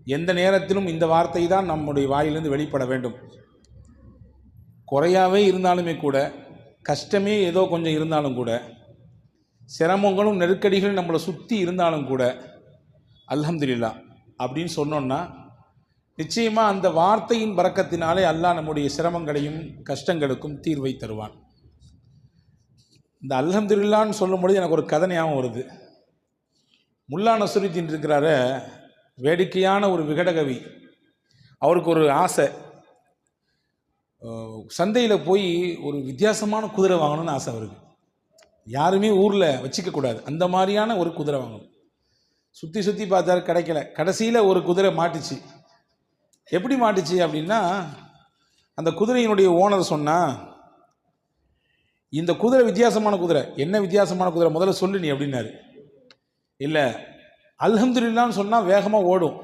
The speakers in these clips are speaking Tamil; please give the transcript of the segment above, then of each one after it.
எந்த நேரத்திலும் இந்த வார்த்தை தான் நம்முடைய வாயிலிருந்து வெளிப்பட வேண்டும். குறையாவே இருந்தாலுமே கூட, கஷ்டமே ஏதோ கொஞ்சம் இருந்தாலும் கூட, சிரமங்களும் நெருக்கடிகளும் நம்மளை சுற்றி இருந்தாலும் கூட, அல்ஹம்துலில்லாஹ் அப்படின்னு சொன்னோன்னா நிச்சயமாக அந்த வார்த்தையின் பரக்கத்தினாலே அல்லாஹ் நம்முடைய சிரமங்களையும் கஷ்டங்களுக்கும் தீர்வை தருவான். இந்த அல்ஹம்துலில்லாஹ்னு சொல்லும்பொழுது எனக்கு ஒரு கதை ஞாபகம் வருது. முல்லா நஸ்ருதீன் இருக்கிறார, வேடிக்கையான ஒரு விகடகவி. அவருக்கு ஒரு ஆசை, சந்தையில் போய் ஒரு வித்தியாசமான குதிரை வாங்கணும்னு ஆசை அவருக்கு. யாருமே ஊரில் வச்சுக்கக்கூடாது, அந்த மாதிரியான ஒரு குதிரை வாங்கணும். சுற்றி சுற்றி பார்த்தாரு, கிடைக்கல. கடைசியில் ஒரு குதிரை மாட்டுச்சு. எப்படி மாட்டுச்சு அப்படின்னா, அந்த குதிரையினுடைய ஓனர் சொன்னால், இந்த குதிரை வித்தியாசமான குதிரை. என்ன வித்தியாசமான குதிரை முதல்ல சொல்லு நீ அப்படின்னாரு. இல்லை, அல்ஹம்துலில்லாஹ்னு சொன்னால் வேகமாக ஓடும்,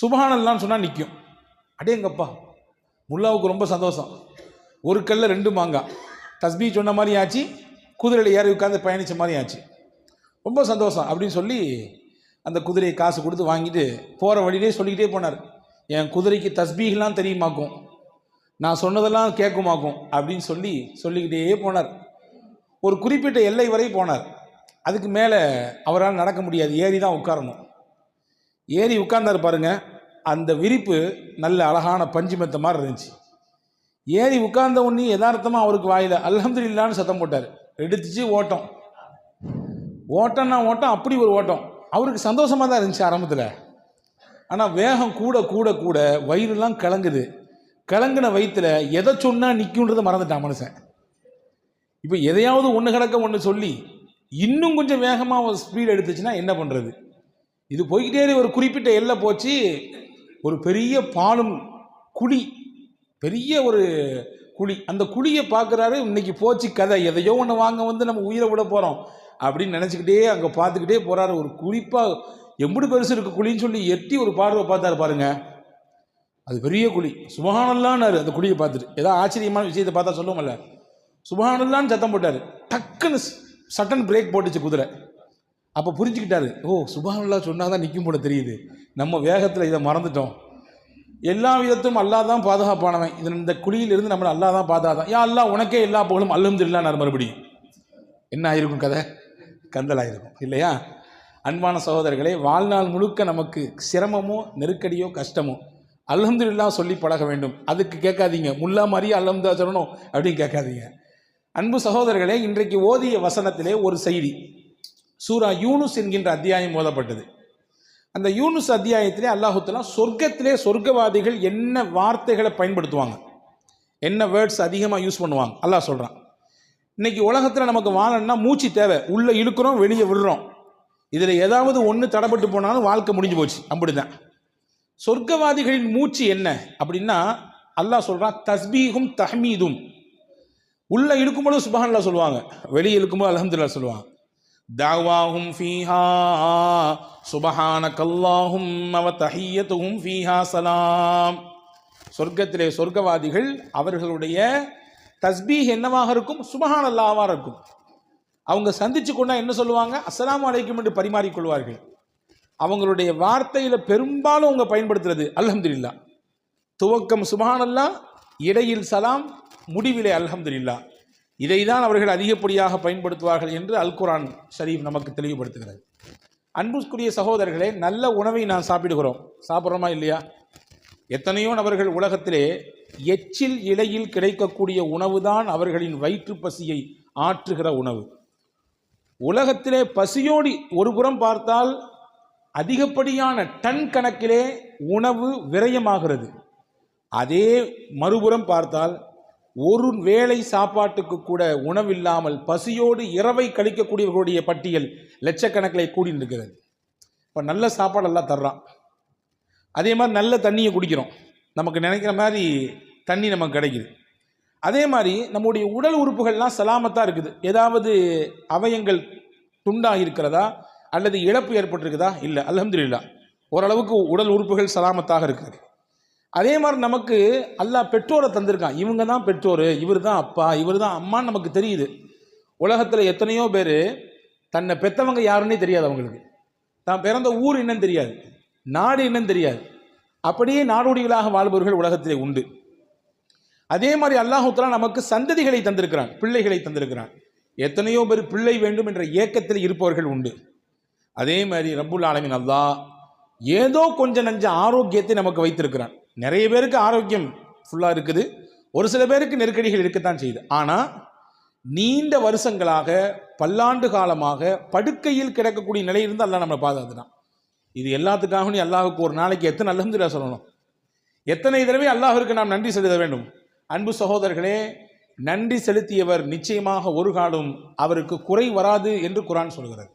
சுப்ஹானல்லாஹ்னு சொன்னால் நிற்கும். அடேங்கப்பா, முல்லாவுக்கு ரொம்ப சந்தோஷம். ஒரு கல்ல ரெண்டு மாங்காய், தஸ்பீ சொன்ன மாதிரி ஆச்சு, குதிரையில் ஏறி உட்காந்து பயணித்த மாதிரி ஆச்சு. ரொம்ப சந்தோஷம் அப்படின்னு சொல்லி அந்த குதிரையை காசு கொடுத்து வாங்கிட்டு போகிற வழியிலே சொல்லிக்கிட்டே போனார், என் குதிரைக்கு தஸ்பீஹ்லாம் தெரியுமாக்கும், நான் சொன்னதெல்லாம் கேட்குமாக்கும் அப்படின்னு சொல்லிக்கிட்டே போனார். ஒரு குறிப்பிட்ட எல்லை வரை போனார். அதுக்கு மேலே அவரால் நடக்க முடியாது, ஏறி தான் உட்காரணும். ஏறி உட்கார்ந்தார் பாருங்க, அந்த விரிப்பு நல்ல அழகான பஞ்சு மெத்த மாதிரி இருந்துச்சு. ஏறி உட்கார்ந்த உடனே யதார்த்தமாக அவருக்கு வாயில் அல்ஹம்துலில்லாஹ்னு சத்தம் போட்டார். எடுத்துச்சு ஓட்டம். ஓட்டம்னா ஓட்டம், அப்படி ஒரு ஓட்டம். அவருக்கு சந்தோஷமாக தான் இருந்துச்சு ஆரம்பத்தில். ஆனால் வேகம் கூட கூட கூட வயிறுலாம் கலங்குது. கலங்கின வயிற்றில் எதை சொன்னால் நிற்குன்றதை மறந்துட்டான் மனுஷன். இப்போ எதையாவது ஒன்று கிடக்க ஒன்று சொல்லி இன்னும் கொஞ்சம் வேகமாக ஒரு ஸ்பீடு எடுத்துச்சுன்னா என்ன பண்ணுறது? இது போய்கிட்டே ஒரு குறிப்பிட்ட எல்லை போச்சு. ஒரு பெரிய பாலும் குழி, பெரிய ஒரு குழி. அந்த குழியை பார்க்குறாரு. இன்னைக்கு போச்சு கதை, எதையோ ஒன்று வாங்க வந்து நம்ம உயிரை விட போகிறோம் அப்படின்னு நினச்சிக்கிட்டே அங்கே பார்த்துக்கிட்டே போகிறாரு. ஒரு குழிப்பாக எம்புடு பெருசு இருக்குது குழின்னு சொல்லி எட்டி ஒரு பார்வை பார்த்தாரு பாருங்க. அது பெரிய குழி. சுப்ஹானல்லாஹ்னாரு அந்த குழியை பார்த்துட்டு. ஏதாவது ஆச்சரியமான விஷயத்தை பார்த்தா சொல்லுவோம்ல, சுப்ஹானல்லாஹ்னு சத்தம் போட்டார். டக்குன்னு சட்டன் பிரேக் போட்டுச்சு குதிரை. அப்போ புரிஞ்சுக்கிட்டாரு, ஓ சுப்ஹானல்லாஹ் சொன்னால் தான் நிற்கும் போல தெரியுது, நம்ம வேகத்தில் இதை மறந்துட்டோம். எல்லா விதத்தும் அல்லாஹ் தான் பாதுகாப்பானவன். இந்த குழியிலிருந்து நம்மளை அல்லாஹ் தான் பாதுகாத்தான். யா அல்லாஹ் உனக்கே எல்லா புகழும், அல்ஹம்துலில்லாஹ். மறுபடியும் என்ன ஆயிருக்கும் கதை? கந்தலாயிருக்கும் இல்லையா? அன்பான சகோதரர்களே, வாழ்நாள் முழுக்க நமக்கு சிரமமோ நெருக்கடியோ கஷ்டமோ அல்ஹம்துலில்லாஹ் சொல்லி பழக வேண்டும். அதுக்கு கேட்காதீங்க முல்லா மாதிரியே அல்ஹம்துலில்லாஹ் சொல்லணும் அப்படின்னு கேட்காதீங்க. அன்பு சகோதரர்களே, இன்றைக்கு ஓதிய வசனத்திலே ஒரு செய்தி. சூரா யூனுஸ் என்கின்ற அத்தியாயம் ஓதப்பட்டது. அந்த யூனுஸ் அத்தியாயத்திலே அல்லாஹ் தஆலா சொர்க்கத்திலே சொர்க்கவாதிகள் என்ன வார்த்தைகளை பயன்படுத்துவாங்க, என்ன வேர்ட்ஸ் அதிகமாக யூஸ் பண்ணுவாங்க அல்லாஹ் சொல்கிறான். இன்னைக்கு உலகத்தில் நமக்கு வாழணும்னா மூச்சு தேவை. உள்ளே இழுக்கிறோம், வெளியே விடுறோம். இதில் ஏதாவது ஒன்று தடைப்பட்டு போனாலும் வாழ்க்கை முடிஞ்சு போச்சு. அப்படிதான் சொர்க்கவாதிகளின் மூச்சு என்ன அப்படின்னா, அல்லாஹ் சொல்கிறான் தஸ்பீஹும் தஹ்மீதும். உள்ளே இழுக்கும்போது சுப்ஹானல்லாஹ் சொல்லுவாங்க, வெளியே இழுக்கும்போது அல்ஹம்துலில்லாஹ் சொல்லுவாங்க. தாவாஹும் ஃபீஹா சுப்ஹானக்கல்லாஹும்ம வ தஹிய்யத்துஹும் ஃபீஹா ஸலாம். சொர்க்கத்திலே சொர்க்கவாதிகள் அவர்களுடைய தஸ்பீஹ் என்னவாக இருக்கும்? சுப்ஹானல்லாஹ்வாக இருக்கும். அவங்க சந்திச்சு கொண்டா என்ன சொல்லுவாங்க? அஸ்ஸலாமு அலைக்கும் என்று பரிமாறிக்கொள்வார்கள். அவங்களுடைய வார்த்தையில் பெரும்பாலும் அவங்க பயன்படுத்துறது அல்ஹம்துலில்லாஹ். துவக்கம் சுப்ஹானல்லாஹ், இடையில் சலாம், முடிவிலே அல்ஹம்துலில்லாஹ். இதை தான் அவர்கள் அதிகப்படியாக பயன்படுத்துவார்கள் என்று அல் குர்ஆன் ஷரீஃப் நமக்கு தெளிவுபடுத்துகிறது. அன்புக்குரிய சகோதரர்களே, நல்ல உணவை நான் சாப்பிடுகிறோம், சாப்பிட்றோமா இல்லையா? எத்தனையோ நபர்கள் உலகத்திலே எச்சில் இலையில் கிடைக்கக்கூடிய உணவு தான் அவர்களின் வயிற்று பசியை ஆற்றுகிற உணவு. உலகத்திலே பசியோடி ஒரு புறம் பார்த்தால் அதிகப்படியான டன் கணக்கிலே உணவு விரயமாகிறது. அதே மறுபுறம் பார்த்தால் ஒரு வேளை சாப்பாட்டுக்கு கூட உணவில்லாமல் பசியோடு இரவை கழிக்கக்கூடியவர்களுடைய பட்டியல் லட்சக்கணக்கில் கூடி இருக்கிறது. இப்போ நல்ல சாப்பாடு எல்லாம் தர்றான், அதே மாதிரி நல்ல தண்ணியை குடிக்கிறோம், நமக்கு நினைக்கிற மாதிரி தண்ணி நமக்கு கிடைக்குது. அதே மாதிரி நம்முடைய உடல் உறுப்புகள்லாம் சலாமத்தாக இருக்குது. ஏதாவது அவயங்கள் துண்டாக இருக்கிறதா அல்லது இழப்பு ஏற்பட்டிருக்குதா? இல்லை, அல்ஹம்துலில்லாஹ். ஓரளவுக்கு உடல் உறுப்புகள் சலாமத்தாக இருக்குது. அதே மாதிரி நமக்கு அல்லாஹ் பெற்றோரை தந்திருக்கான். இவங்க தான் பெற்றோர், இவர் தான் அப்பா, இவர் தான் அம்மான்னு நமக்கு தெரியுது. உலகத்தில் எத்தனையோ பேர் தன்னை பெற்றவங்க யாருன்னே தெரியாது, அவங்களுக்கு தான் பிறந்த ஊர் என்னன்னு தெரியாது. நாடு என்னன்னு தெரியாது. அப்படியே நாடோடிகளாக வாழ்பவர்கள் உலகத்திலே உண்டு. அதே மாதிரி அல்லாஹ் தஆலா நமக்கு சந்ததிகளை தந்திருக்கிறான், பிள்ளைகளை தந்திருக்கிறான். எத்தனையோ பேர் பிள்ளை வேண்டும் என்ற ஏக்கத்தில் இருப்பவர்கள் உண்டு. அதே மாதிரி ரப்புல் ஆலமீன் அல்லாஹ் ஏதோ கொஞ்சம் நஞ்ச ஆரோக்கியத்தை நமக்கு வைத்திருக்கிறான். நிறைய பேருக்கு ஆரோக்கியம் ஃபுல்லாக இருக்குது, ஒரு சில பேருக்கு நெருக்கடிகள் இருக்கத்தான் செய்யுது. ஆனால் நீண்ட வருஷங்களாக பல்லாண்டு காலமாக படுக்கையில் கிடக்கக்கூடிய நிலையிலிருந்து அல்லாஹ் நம்மளை பாதுகாத்துட்டான். இது எல்லாத்துக்காக நீ அல்லாஹுக்கு ஒரு நாளைக்கு எத்தனை அல்ஹம்துலில்லாஹ் சொல்லணும், எத்தனை தடவை அல்லாஹ்விற்கு நாம் நன்றி செலுத்த வேண்டும். அன்பு சகோதரர்களே, நன்றி செலுத்தியவர் நிச்சயமாக ஒரு காலம் அவருக்கு குறை வராது என்று குர்ஆன் சொல்கிறது.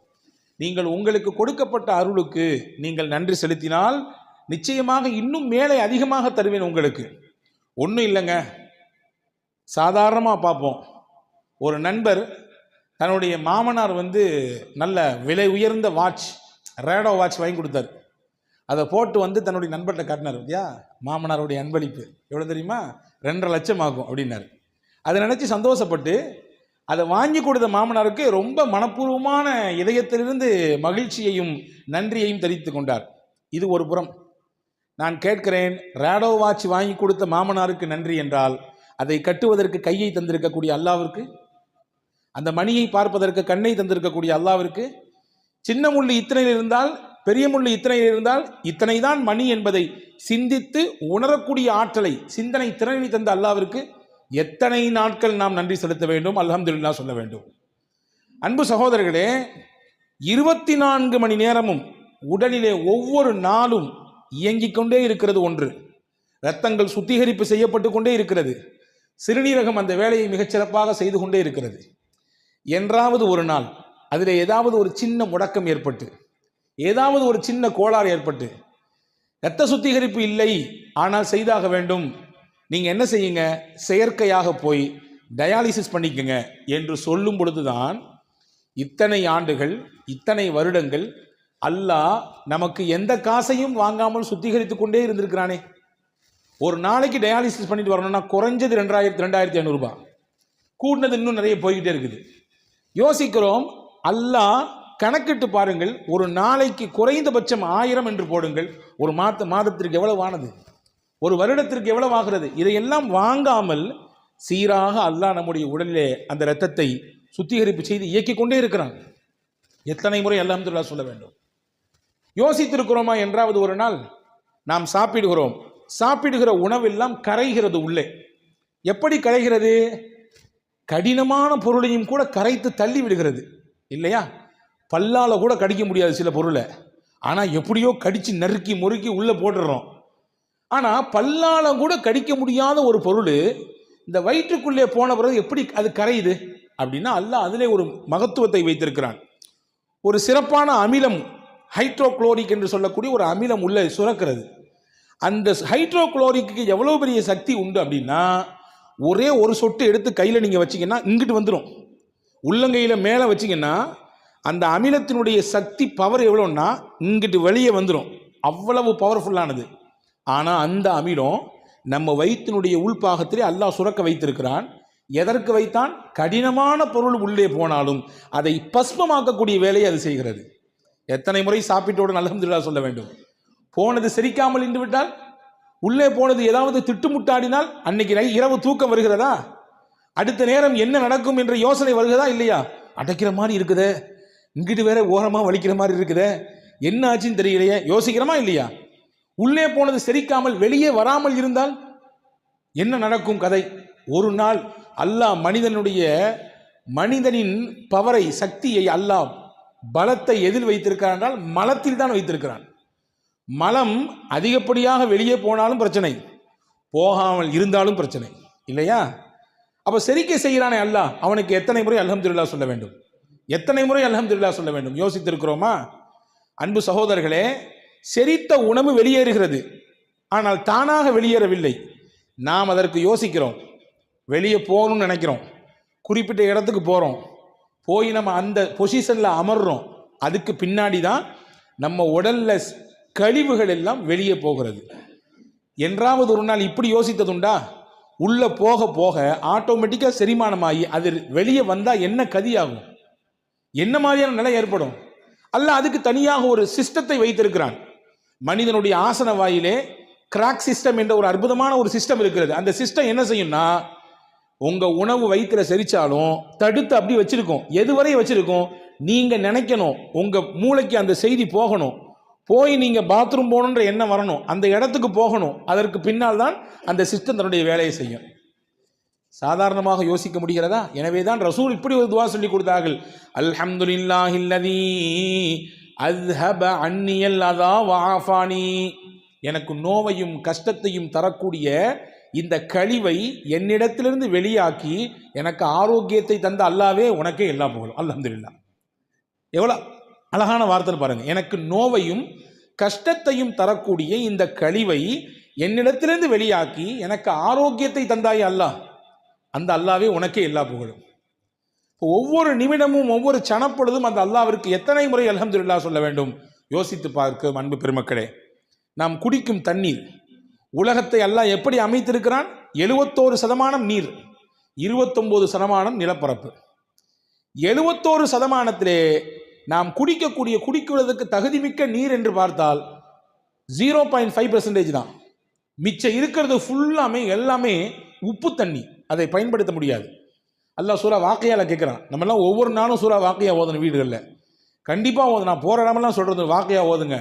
நீங்கள் உங்களுக்கு கொடுக்கப்பட்ட அருளுக்கு நீங்கள் நன்றி செலுத்தினால் நிச்சயமாக இன்னும் மேலே அதிகமாக தருவேன் உங்களுக்கு. ஒன்றும் இல்லைங்க, சாதாரணமாக பார்ப்போம். ஒரு நண்பர் தன்னுடைய மாமனார் நல்ல விலை உயர்ந்த வாட்ச், ரேடோ வாட்ச் வாங்கி கொடுத்தார். அதை போட்டு தன்னுடைய நண்பர்கிட்ட காட்டினார். பத்தியா, மாமனாருடைய அன்பளிப்பு எவ்வளோ தெரியுமா, 2.5 லட்சம் ஆகும் அப்படின்னாரு. அதை நினச்சி சந்தோஷப்பட்டு அதை வாங்கி கொடுத்த மாமனாருக்கு ரொம்ப மனப்பூர்வமான இதயத்திலிருந்து மகிழ்ச்சியையும் நன்றியையும் தெரிவித்து கொண்டார். இது ஒரு புறம். நான் கேட்கிறேன், ரேடோ வாட்ச் வாங்கி கொடுத்த மாமனாருக்கு நன்றி என்றால் அதை கட்டுவதற்கு கையை தந்திருக்கக்கூடிய அல்லாவிற்கு, அந்த மணியை பார்ப்பதற்கு கண்ணை தந்திருக்கக்கூடிய அல்லாவிற்கு, சின்ன முள்ளு இத்தனையில் இருந்தால் பெரிய முள்ளு இத்தனையில் இருந்தால் இத்தனை தான் மணி என்பதை சிந்தித்து உணரக்கூடிய ஆற்றலை, சிந்தனை திறனை தந்த அல்லாவிற்கு எத்தனை நாட்கள் நாம் நன்றி செலுத்த வேண்டும், அல்ஹம்துலில்லாஹ் சொல்ல வேண்டும். அன்பு சகோதரர்களே, 24 மணி நேரமும் உடலிலே ஒவ்வொரு நாளும் இயங்கிக் கொண்டே இருக்கிறது ஒன்று. இரத்தங்கள் சுத்திகரிப்பு செய்யப்பட்டு கொண்டே இருக்கிறது. சிறுநீரகம் அந்த வேலையை மிகச்சிறப்பாக செய்து கொண்டே இருக்கிறது. என்றாவது ஒரு நாள் அதில் ஏதாவது ஒரு சின்ன முடக்கம் ஏற்பட்டு, ஏதாவது ஒரு சின்ன கோளாறு ஏற்பட்டு, இரத்த சுத்திகரிப்பு இல்லை ஆனால் செய்தாக வேண்டும், நீங்கள் என்ன செய்யுங்க, செயற்கையாக போய் டயாலிசிஸ் பண்ணிக்கங்க என்று சொல்லும் பொழுதுதான் இத்தனை ஆண்டுகள், இத்தனை வருடங்கள் அல்லாஹ் நமக்கு எந்த காசையும் வாங்காமல் சுத்திகரித்து கொண்டே இருந்திருக்கிறானே. ஒரு நாளைக்கு டயாலிசிஸ் பண்ணிட்டு வரணும்னா குறைஞ்சது 2500 ரூபாய், கூடினது இன்னும் நிறைய போய்கிட்டே இருக்குது. யோசிக்கிறோம், அல்லாஹ் கணக்கிட்டு பாருங்கள், ஒரு நாளைக்கு குறைந்தபட்சம் 1000 என்று போடுங்கள், ஒரு மாதத்திற்கு எவ்வளவு ஆனது, ஒரு வருடத்திற்கு எவ்வளவு ஆகிறது. இதையெல்லாம் வாங்காமல் சீராக அல்லாஹ் நம்முடைய உடலிலே அந்த இரத்தத்தை சுத்திகரிப்பு செய்து இயக்கிக் கொண்டே இருக்கிறான். எத்தனை முறை அல்ஹம்துலில்லாஹ் சொல்ல வேண்டும். யோசித்திருக்கிறோமா? என்றாவது ஒரு நாள் நாம் சாப்பிடுகிறோம், சாப்பிடுகிற உணவெல்லாம் கரைகிறது உள்ளே. எப்படி கரைகிறது? கடினமான பொருளையும் கூட கரைத்து தள்ளி விடுகிறது இல்லையா? பல்லால கூட கடிக்க முடியாது சில பொருளை, ஆனால் எப்படியோ கடிச்சு நறுக்கி முறுக்கி உள்ளே போட்டுடுறோம். ஆனால் பல்லால கூட கடிக்க முடியாத ஒரு பொருள் இந்த வயிற்றுக்குள்ளே போன பிறகு எப்படி அது கரையுது அப்படின்னா, அல்லாஹ் அதிலே ஒரு மகத்துவத்தை வைத்திருக்கிறான். ஒரு சிறப்பான அமிலம், ஹைட்ரோக்ளோரிக் என்று சொல்லக்கூடிய ஒரு அமிலம் உள்ளே சுரக்கிறது. அந்த ஹைட்ரோக்ளோரிக்கு எவ்வளோ பெரிய சக்தி உண்டு அப்படின்னா, ஒரே ஒரு சொட்டு எடுத்து கையில் நீங்கள் வச்சிங்கன்னா இங்கிட்டு வந்துடும். உள்ளங்கையில் மேலே வச்சிங்கன்னா அந்த அமிலத்தினுடைய சக்தி பவர் எவ்வளோன்னா இங்கிட்டு வெளியே வந்துடும். அவ்வளவு பவர்ஃபுல்லானது. ஆனால் அந்த அமிலம் நம்ம வயிற்றினுடைய உள்பாகத்திலே அல்லாஹ் சுரக்க வைத்திருக்கிறான். எதற்கு வைத்தான்? கடினமான பொருள் உள்ளே போனாலும் அதை பஸ்மமாக்கக்கூடிய வேலையை அது செய்கிறது. எத்தனை முறை சாப்பிட்டோடு அல்ஹம்துலில்லாஹ் சொல்ல வேண்டும். போனது செரிக்காமல் இருந்து விட்டால், உள்ளே போனது ஏதாவது திட்டுமுட்டாடினால் அன்னைக்கு இரவு தூக்கம் வருகிறதா? அடுத்த நேரம் என்ன நடக்கும் என்ற யோசனை வருகிறதா இல்லையா? அடைக்கிற மாதிரி இருக்குதே, இங்கிட்டு வேற ஓரமாக வலிக்கிற மாதிரி இருக்குதே, என்ன ஆச்சுன்னு தெரியலையே, யோசிக்கிறோமா இல்லையா? உள்ளே போனது செரிக்காமல் வெளியே வராமல் இருந்தால் என்ன நடக்கும் கதை? ஒரு நாள் அல்லாஹ் மனிதனின் பவரை, சக்தியை, அல்லாஹ் பலத்தை எதில் வைத்திருக்கிறான் என்றால் மலத்தில் தான் வைத்திருக்கிறான். மலம் அதிகப்படியாக வெளியே போனாலும் பிரச்சனை, போகாமல் இருந்தாலும் பிரச்சனை இல்லையா? அப்போ செரிக்கை செய்கிறானே அல்லாஹ், அவனுக்கு எத்தனை முறை அல்ஹம்துலில்லாஹ் சொல்ல வேண்டும், எத்தனை முறை அல்ஹம்துலில்லாஹ் சொல்ல வேண்டும்? யோசித்திருக்கிறோமா? அன்பு சகோதரர்களே, செரித்த உணவு வெளியேறுகிறது, ஆனால் தானாக வெளியேறவில்லை. நாம் அதற்கு யோசிக்கிறோம், வெளியே போகணும்னு நினைக்கிறோம், குறிப்பிட்ட இடத்துக்கு போகிறோம், போய் நம்ம அந்த பொசிஷனில் அமர்றோம். அதுக்கு பின்னாடி தான் நம்ம உடலில் கழிவுகள் எல்லாம் வெளியே போகிறது. என்றாவது ஒரு நாள் இப்படி யோசித்ததுண்டா? உள்ளே போக போக ஆட்டோமேட்டிக்காக செரிமானமாகி அது வெளியே வந்தால் என்ன கதியாகும், என்ன மாதிரியான நிலை ஏற்படும்? அல்லாஹ் அதுக்கு தனியாக ஒரு சிஸ்டத்தை வைத்திருக்கிறான். மனிதனுடைய ஆசன வாயிலே கிராக் சிஸ்டம் என்ற ஒரு அற்புதமான ஒரு சிஸ்டம் இருக்கிறது. அந்த சிஸ்டம் என்ன செய்யும்னா, உங்க உணவு வயிற்றுல செரிச்சாலும் தடுத்து அப்படி வச்சிருக்கோம். எதுவரை வச்சிருக்கோம்? நீங்க நினைக்கணும், உங்க மூளைக்கு அந்த செய்தி போகணும், போய் நீங்க பாத்ரூம் போகணுன்ற எண்ணம் வரணும், அந்த இடத்துக்கு போகணும். அதற்கு பின்னால் தான் அந்த சிஸ்டம் தன்னுடைய வேலையை செய்யும். சாதாரணமாக யோசிக்க முடிகிறதா? எனவே தான் ரசூல் இப்படி ஒரு துவா சொல்லி கொடுத்தார்கள். அல்ஹம்துலில்லாஹில்லதீ அஸ்ஹப அன்னியல் அதா வஆஃபானி. எனக்கு நோவையும் கஷ்டத்தையும் தரக்கூடிய இந்த கழிவை என்னிடத்திலிருந்து வெளியாக்கி எனக்கு ஆரோக்கியத்தை தந்த அல்லாவே உனக்கே எல்லா புகழும். அல்ஹம்துலில்லாஹ். எவ்வளோ அழகான வார்த்தை பாருங்க. எனக்கு நோவையும் கஷ்டத்தையும் தரக்கூடிய இந்த கழிவை என்னிடத்திலிருந்து வெளியாக்கி எனக்கு ஆரோக்கியத்தை தந்தாயே அல்லாஹ், அந்த அல்லாவே உனக்கே எல்லா புகழும். ஒவ்வொரு நிமிடமும் ஒவ்வொரு சனப்பொழுதும் அந்த அல்லாவிற்கு எத்தனை முறை அல்ஹம்துலில்லாஹ் சொல்ல வேண்டும்? யோசித்து பார்க்க அன்பு பெருமக்களே. நாம் குடிக்கும் தண்ணீர், உலகத்தை அல்லாஹ் எப்படி அமைத்திருக்கிறான்? 71% நீர், 29% நிலப்பரப்பு. 71%, நாம் குடிக்குவதற்கு தகுதிமிக்க நீர் என்று பார்த்தால் 0.5% தான். மிச்சம் இருக்கிறது ஃபுல்லாமே எல்லாமே உப்பு தண்ணி, அதை பயன்படுத்த முடியாது. அல்லாஹ் சூரா வாக்கையால கேட்குறான். நம்மெல்லாம் ஒவ்வொரு நாளும் சூரா வாக்கையா ஓதணும் வீடுகளில், கண்டிப்பாக ஓதணும். நான் போகிற இடமெல்லாம் சொல்கிறது வாக்கையா ஓதுங்க.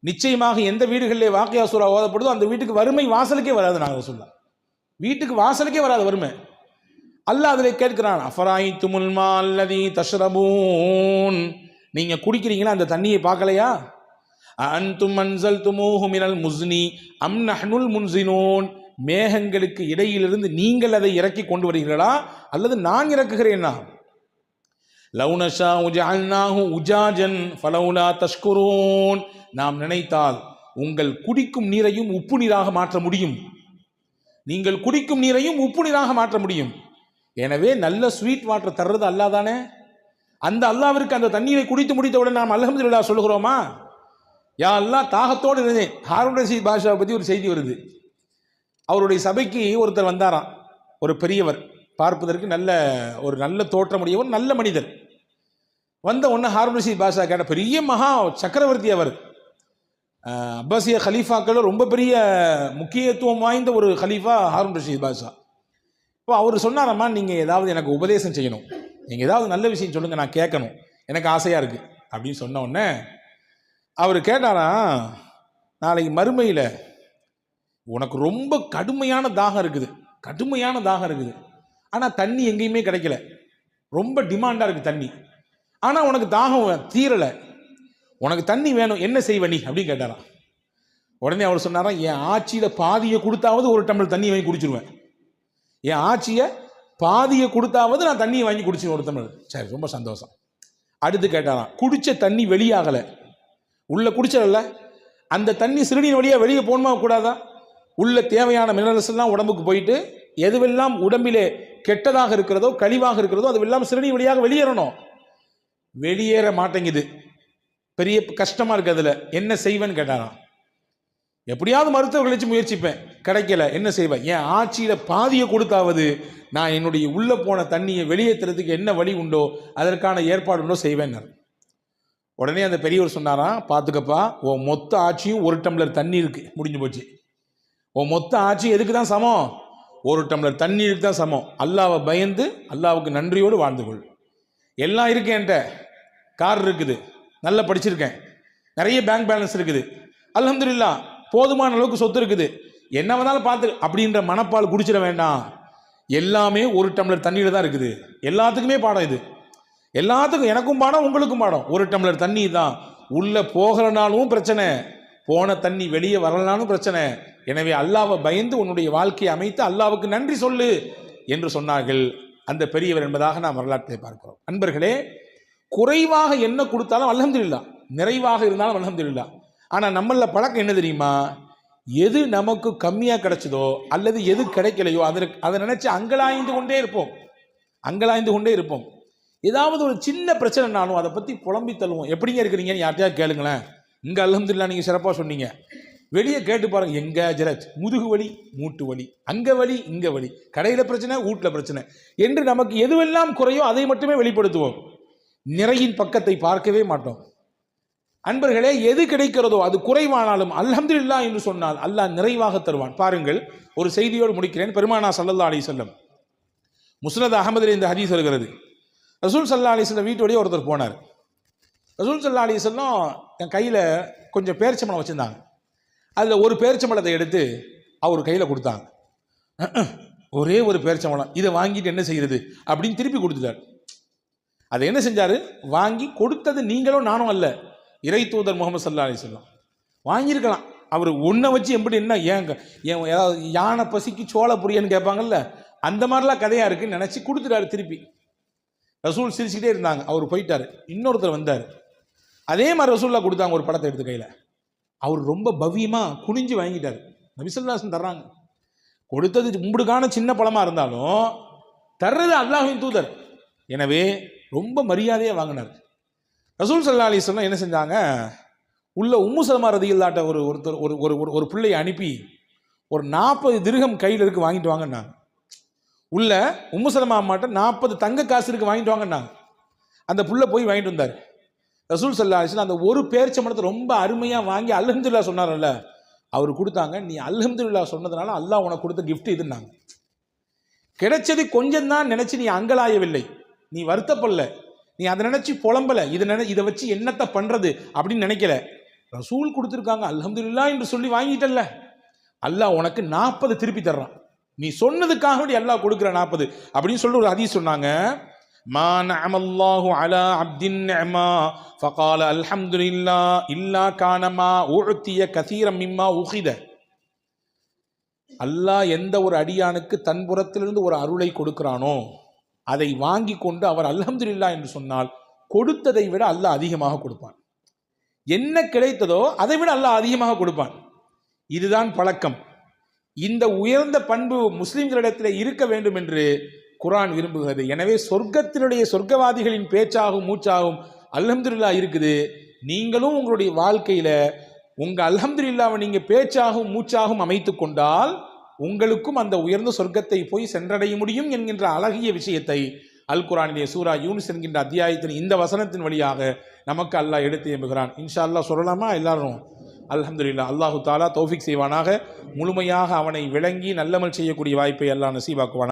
நிச்சயமாக எந்த வீடுகளிலே வாக்கையா சூரா ஓதப்படுதோ அந்த வீட்டுக்கு வறுமை வாசலுக்கே வராது. நாங்கள் சொல்ல வீட்டுக்கு வாசலுக்கே வராது வறுமை. அல்லாஹ் அதில் கேட்கிறான், அஃபராயித்துமுல் மா அல்லதீ தஷ்ரபூன். நீங்கள் குடிக்கிறீங்களா அந்த தண்ணியை பார்க்கலையா? அன்தும் அன்ஸல்துமூஹு மினல் முஸ்னி அம் நஹ்னுல் முன்ஸினூன். மேகங்களுக்கு இடையிலிருந்து நீங்கள் அதை இறக்கி கொண்டு வருகிறீர்களா அல்லது நான் இறக்குகிறேனா? லவ் நஷாஉ ஜஅல்நாஹு உஜாஜன் ஃபலௌலா தஷ்குரூன். நாம் நினைத்தால் உங்கள் குடிக்கும் நீரையும் உப்பு நீராக மாற்ற முடியும். நீங்கள் குடிக்கும் நீரையும் உப்பு நீராக மாற்ற முடியும். எனவே நல்ல ஸ்வீட் வாட்டர் தர்றது அல்லாஹ் தானே. அந்த அல்லாஹ்விற்கு அந்த தண்ணீரை குடித்து முடித்தவுடன் நாம் அல்ஹம்துலில்லாஹ் சொல்லுகிறோமா? யா அல்லாஹ், தாகத்தோடு இருந்தேன். ஹாரூன் ரஷீத் பாஷாவை பற்றி ஒரு செய்தி வருது. அவருடைய சபைக்கு ஒருத்தர் வந்தாராம், ஒரு பெரியவர், பார்ப்பதற்கு நல்ல தோற்றமுடையவர், நல்ல மனிதர். வந்த உடனே ஹாரூன் ரஷீத் பாஷா கேட்ட, பெரிய மகா சக்கரவர்த்தி அவர், அப்பாசிய ஹலீஃபாக்கள் ரொம்ப பெரிய முக்கியத்துவம் வாய்ந்த ஒரு ஹலீஃபா ஹாரூன் ரஷீத் பாஷா. இப்போ அவர் சொன்னாரம்மா, நீங்கள் ஏதாவது எனக்கு உபதேசம் செய்யணும், நீங்கள் ஏதாவது நல்ல விஷயம் சொல்லுங்கள், நான் கேட்கணும், எனக்கு ஆசையாக இருக்குது அப்படின்னு சொன்ன உடனே அவர் கேட்டாராம், நாளைக்கு மறுமையில் உனக்கு ரொம்ப கடுமையான தாகம் இருக்குது, ஆனால் தண்ணி எங்கேயுமே கிடைக்கல, ரொம்ப டிமாண்டாக இருக்குது தண்ணி, ஆனால் உனக்கு தாகம் தீரலை, உனக்கு தண்ணி வேணும், என்ன செய்வ நீ அப்படின்னு கேட்டாராம். உடனே அவர் சொன்னாராம், என் ஆட்சியில் பாதியை கொடுத்தாவது ஒரு டம்ளர் தண்ணி வாங்கி குடிச்சிருவேன், என் ஆட்சியை பாதியை கொடுத்தாவது நான் தண்ணியை வாங்கி குடிச்சிருவேன் ஒரு டம்ளர். சரி, ரொம்ப சந்தோஷம். அடுத்து கேட்டாராம், குடித்த தண்ணி வெளியாகலை, உள்ள குடிச்சல அந்த தண்ணி சிறுநீர் வழியாக வெளியே போகணுமா கூடாதா? உள்ள தேவையான மினரல்ஸ் எல்லாம் உடம்புக்கு போயிட்டு எதுவெல்லாம் உடம்பிலே கெட்டதாக இருக்கிறதோ கழிவாக இருக்கிறதோ அதுவெல்லாம் சிறுநீர் வழியாக வெளியேறணும், வெளியேற மாட்டேங்குது, பெரிய கஷ்டமாக இருக்குது, அதில் என்ன செய்வேன்னு கேட்டாராம். எப்படியாவது மருத்துவர்கள் வச்சு முயற்சிப்பேன், கிடைக்கல, என்ன செய்வேன்? என் ஆட்சியில் பாதியை கொடுத்தாவது நான் என்னுடைய உள்ளே போன தண்ணியை வெளியேற்றுறதுக்கு என்ன வழி உண்டோ அதற்கான ஏற்பாடு உண்டோ செய்வேன். உடனே அந்த பெரியவர் சொன்னாராம், பார்த்துக்கப்பா, உன் மொத்த ஆட்சியும் ஒரு டம்ளர் தண்ணி இருக்கு, முடிஞ்சு போச்சு. உன் மொத்த ஆட்சி எதுக்கு தான் சமம்? ஒரு டம்ளர் தண்ணீருக்கு தான் சமம். அல்லாவை பயந்து அல்லாவுக்கு நன்றியோடு வாழ்ந்து கொள். எல்லாம் இருக்கு, என்கிட்ட கார் இருக்குது, நல்லா படிச்சிருக்கேன், நிறைய பேங்க் பேலன்ஸ் இருக்குது, அல்ஹம்துலில்லாஹ் போதுமான அளவுக்கு சொத்து இருக்குது, என்ன வேணாலும் பார்த்து அப்படின்ற மனப்பால் குடிச்சிட வேண்டாம். எல்லாமே ஒரு டம்ளர் தண்ணியில் தான் இருக்குது. எல்லாத்துக்குமே பாடம் இது, எல்லாத்துக்கும், எனக்கும் பாடம் உங்களுக்கும் பாடம். ஒரு டம்ளர் தண்ணி தான், உள்ள போகலனாலும் பிரச்சனை, போன தண்ணி வெளியே வரலனாலும் பிரச்சனை. எனவே அல்லாவை பயந்து உன்னுடைய வாழ்க்கையை அமைத்து அல்லாவுக்கு நன்றி சொல்லு என்று சொன்னார்கள் அந்த பெரியவர் என்பதாக நாம் வரலாற்றை பார்க்கிறோம். அன்பர்களே, குறைவாக என்ன கொடுத்தாலும் அல்ஹம்துலில்லாஹ், நிறைவாக இருந்தாலும் அல்ஹம்துலில்லாஹ். ஆனால் நம்மள பழக்கம் என்ன தெரியுமா? எது நமக்கு கம்மியாக கிடைச்சதோ அல்லது எது கிடைக்கலையோ அதை நினைச்சு அங்கலாய்ந்து கொண்டே இருப்போம். ஏதாவது ஒரு சின்ன பிரச்சனைனாலும் அதை பற்றி புலம்பி தள்ளுவோம். எப்படிங்க இருக்கிறீங்கன்னு யார்ட்டையாவது கேளுங்களேன். இங்கே அல்ஹம்துலில்லாஹ் நீங்கள் சிறப்பாக சொன்னீங்க, வெளியே கேட்டு பாருங்க, எங்க ஜரத், முதுகு வலி, மூட்டு வலி, அங்கே வலி, இங்கே வலி, கடையில் பிரச்சனை, வீட்டில் பிரச்சனை என்று நமக்கு எதுவெல்லாம் குறையோ அதை மட்டுமே வெளிப்படுத்துவோம். நிறையின் பக்கத்தை பார்க்கவே மாட்டோம். அன்பர்களே, எது கிடைக்கிறதோ அது குறைவானாலும் அல்ஹம்துலில்லாஹ் என்று சொன்னால் அல்லாஹ் நிறைவாக தருவான். பாருங்கள், ஒரு செய்தியோடு முடிக்கிறேன். பெருமானா ஸல்லல்லாஹு அலைஹி வஸல்லம் முஸ்னத் அஹமதில் இந்த ஹதீஸ் வருகிறது. ரசூல் ஸல்லல்லாஹு அலைஹி வஸல்லம் வீட்டோடய ஒருத்தர் போனார். ரசூல் ஸல்லல்லாஹு அலைஹி வஸல்லம் என் கையில் கொஞ்சம் பேரிச்சம்பழம் வச்சுருந்தாங்க. அதில் ஒரு பேரிச்சம்பழத்தை எடுத்து அவர் கையில் கொடுத்தாங்க. ஒரே ஒரு பேரிச்சம்பழம், இதை வாங்கிட்டு என்ன செய்கிறது அப்படின்னு திருப்பி கொடுத்துட்டார். அதை என்ன செஞ்சார்? வாங்கி கொடுத்தது நீங்களும் நானும் அல்ல, இறை தூதர் முகமது ஸல்லல்லாஹு அலைஹி வஸல்லம். வாங்கியிருக்கலாம். அவர் ஒன்றை வச்சு எப்படி என்ன ஏங்க ஏதாவது யானை பசிக்கு சோள புரியன்னு கேட்பாங்கல்ல, அந்த மாதிரிலாம் கதையாக இருக்குன்னு நினச்சி கொடுத்துட்டாரு திருப்பி. ரசூல் சிரிச்சுக்கிட்டே இருந்தாங்க. அவர் போயிட்டார். இன்னொருத்தர் வந்தார். அதே மாதிரி ரசூல்லா கொடுத்தாங்க ஒரு பழத்தை எடுத்து கையில். அவர் ரொம்ப பவ்யமாக குனிஞ்சு வாங்கிட்டார். நபி ஸல்லல்லாஹு அலைஹி வஸல்லம் தர்றாங்க. கொடுத்தது உங்களுக்கான சின்ன பழமாக இருந்தாலும் தர்றது அல்லாஹ்வின் தூதர். எனவே ரொம்ப மரியாதையாக வாங்கினார். ரசூல் ஸல்லல்லாஹு அலைஹி வஸல்லம் என்ன செஞ்சாங்க? உள்ள உம்மு சலமா ரதியல்லாஹு ஒருத்தர் ஒரு பிள்ளையை அனுப்பி ஒரு 40 திர்ஹம் கையில் இருக்கு வாங்கிட்டு வாங்கினாங்க. உள்ள உம்மு சலமா அம்மாட்ட 40 தங்க காசு இருக்கு வாங்கிட்டு வாங்கினாங்க. அந்த புள்ள போய் வாங்கிட்டு வந்தார். ரசூல் ஸல்லல்லாஹு அலைஹி வஸல்லம் அந்த ஒரு பேரிச்சம்பழத்தை ரொம்ப அருமையாக வாங்கி அல்ஹம்துலில்லாஹ் சொன்னார்ல, அவர் கொடுத்தாங்க. நீ அல்ஹம்துலில்லாஹ் சொன்னதுனால அல்லாஹ் உனக்கு கொடுத்த கிஃப்ட் இதுன்னாங்க. கிடைச்சது கொஞ்சம் தான் நினைச்சு நீ அங்கலாயவில்லை, நீ வருத்தப்படல, நீ அதை நினைச்சு புலம்பல, இதை வச்சு என்னத்தை பண்றது அப்படின்னு நினைக்கல. ரசூல் கொடுத்துருக்காங்க அல்ஹம்துலில்லாஹ் என்று சொல்லி வாங்கிட்டல்ல, அல்லாஹ் உனக்கு 40 திருப்பி தர்றான். நீ சொன்னதுக்காக வேண்டி அல்லாஹ் கொடுக்குற 40 அப்படின்னு சொல்லி ஒரு ஹதீஸ் சொன்னாங்க. மா நஅமல்லாஹு அலா அப்தின் நிஅமா ஃபகால அல்ஹம்துலில்லாஹ் இல்லா கானமா உஅதிய கஸீரம் மிம்மா உகித. அல்லாஹ் எந்த ஒரு அடியானுக்கு தன் புறத்திலிருந்து ஒரு அருளை கொடுக்கிறானோ அதை வாங்கி கொண்டு அவர் அல்ஹம்துலில்லாஹ் என்று சொன்னால் கொடுத்ததை விட அல்லாஹ் அதிகமாக கொடுப்பான். என்ன கிடைத்ததோ அதை விட அல்லாஹ் அதிகமாக கொடுப்பான். இதுதான் பழக்கம். இந்த உயர்ந்த பண்பு முஸ்லிம்களிடத்தில் இருக்க வேண்டும் என்று குர்ஆன் விரும்புகிறது. எனவே சொர்க்கத்தினுடைய சொர்க்கவாதிகளின் பேச்சாகும் மூச்சாகும் அல்ஹம்துலில்லாஹ் இருக்குது. நீங்களும் உங்களுடைய வாழ்க்கையில உங்க அல்ஹம்துலில்லாஹ்வை நீங்க பேச்சாகும் மூச்சாகும் அமைத்து கொண்டால் உங்களுக்கும் அந்த உயர்ந்த சொர்க்கத்தை போய் சென்றடைய முடியும் என்கின்ற அழகிய விஷயத்தை அல் குர்ஆனிலே சூரா யூனுஸ் என்கின்ற அத்தியாயத்தின் இந்த வசனத்தின் வழியாக நமக்கு அல்லாஹ் எடுத்து எம்புகிறான். இன்ஷா அல்லாஹ் சொல்லலாமா எல்லாரும்? அல்ஹம்துலில்லாஹ். அல்லாஹு தஆலா தௌஃபீக் செய்வானாக. முழுமையாக அவனை விளங்கி நல்லமல் செய்யக்கூடிய வாய்ப்பை அல்லாஹ் நசீபாக்குவானாக.